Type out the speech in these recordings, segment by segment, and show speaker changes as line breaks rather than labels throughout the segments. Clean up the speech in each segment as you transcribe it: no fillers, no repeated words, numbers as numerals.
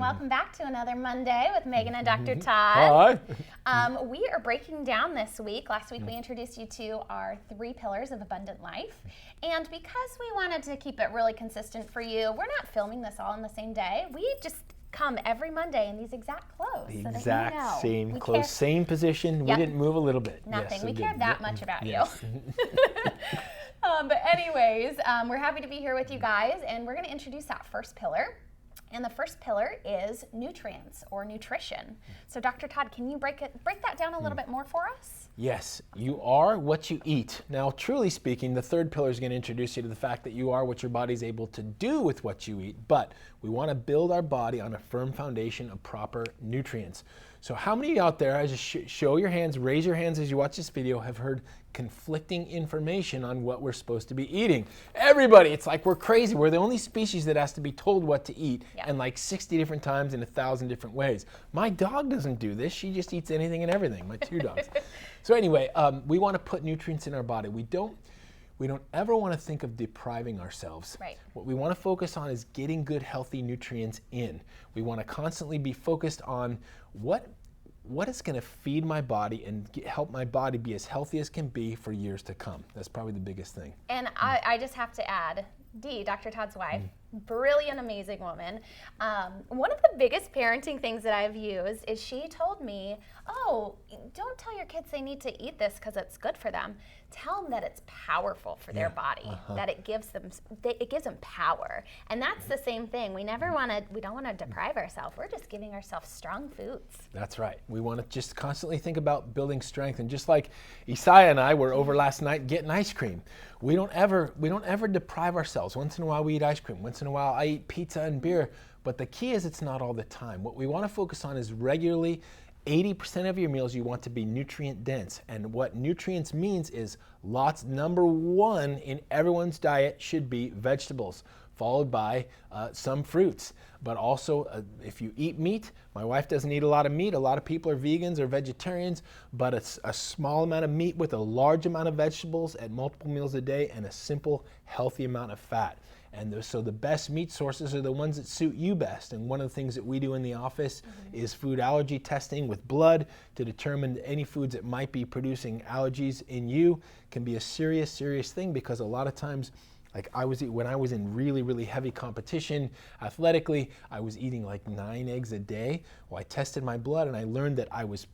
welcome back to another Monday with Megan and Dr. Todd.
Hi.
We are breaking down this week. Last week we introduced you to our 3 pillars of abundant life. And because we wanted to keep it really consistent for you, we're not filming this all in the same day. We just come every Monday in these exact clothes.
The
so that
exact
you know.
same clothes, same position.
Yep.
We didn't move a little bit.
Nothing.
Yes, so
we
good.
care that much about
Yes.
you. But anyways, we're happy to be here with you guys, and we're going to introduce that first pillar. And the first pillar is nutrients or nutrition. So Dr. Todd, can you break that down a little bit more for us?
Yes, you are what you eat. Now, truly speaking, the third pillar is going to introduce you to the fact that you are what your body's able to do with what you eat, but we want to build our body on a firm foundation of proper nutrients. So how many out there, I just show your hands, raise your hands as you watch this video, have heard conflicting information on what we're supposed to be eating? Everybody, it's like we're crazy. We're the only species that has to be told what to eat, and like 60 different times in 1,000 different ways. My dog doesn't do this. She just eats anything and everything, my 2 dogs. So anyway, we want to put nutrients in our body. We don't ever want to think of depriving ourselves.
Right.
What we want to focus on is getting good, healthy nutrients in. We want to constantly be focused on what is going to feed my body and help my body be as healthy as can be for years to come. That's probably the biggest thing.
And I just have to add, Dee, Dr. Todd's wife, brilliant, amazing woman. One of the biggest parenting things that I've used is she told me, oh, don't tell your kids they need to eat this because it's good for them. Tell them that it's powerful for their body, that it gives them power. And that's the same thing. We don't want to deprive ourselves. We're just giving ourselves strong foods.
That's right. We want to just constantly think about building strength. And just like Isaiah and I were over last night getting ice cream, we don't ever deprive ourselves. Once in a while we eat ice cream. Once in a while I eat pizza and beer. But the key is it's not all the time. What we want to focus on is regularly 80% of your meals you want to be nutrient dense. And what nutrients means is number 1 in everyone's diet should be vegetables, followed by some fruits. But also, if you eat meat, my wife doesn't eat a lot of meat. A lot of people are vegans or vegetarians, but it's a small amount of meat with a large amount of vegetables at multiple meals a day and a simple, healthy amount of fat. And so the best meat sources are the ones that suit you best. And one of the things that we do in the office is food allergy testing with blood to determine any foods that might be producing allergies in you. Can be a serious, serious thing, because a lot of times, like when I was in really, really heavy competition athletically, I was eating like 9 eggs a day. Well, I tested my blood and I learned that I was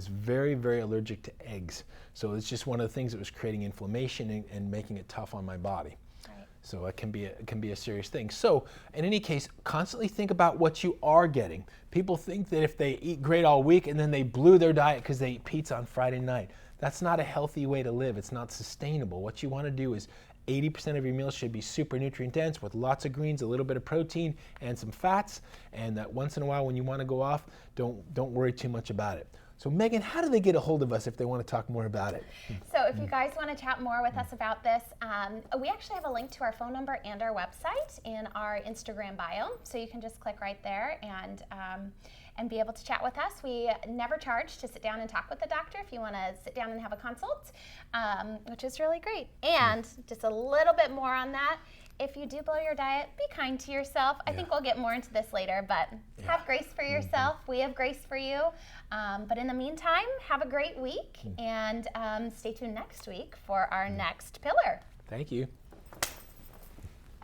very, very allergic to eggs. So it's just one of the things that was creating inflammation and making it tough on my body. So it can be a serious thing. So in any case, constantly think about what you are getting. People think that if they eat great all week and then they blew their diet because they eat pizza on Friday night, that's not a healthy way to live. It's not sustainable. What you want to do is 80% of your meals should be super nutrient dense with lots of greens, a little bit of protein, and some fats. And that once in a while when you want to go off, don't worry too much about it. So Megan, how do they get a hold of us if they want to talk more about it?
So if you guys want to chat more with us about this, we actually have a link to our phone number and our website in our Instagram bio. So you can just click right there and be able to chat with us. We never charge to sit down and talk with the doctor if you want to sit down and have a consult, which is really great. And just a little bit more on that. If you do blow your diet, be kind to yourself. I think we'll get more into this later, but have grace for yourself. We have grace for you. But in the meantime, have a great week, and stay tuned next week for our next pillar.
Thank you.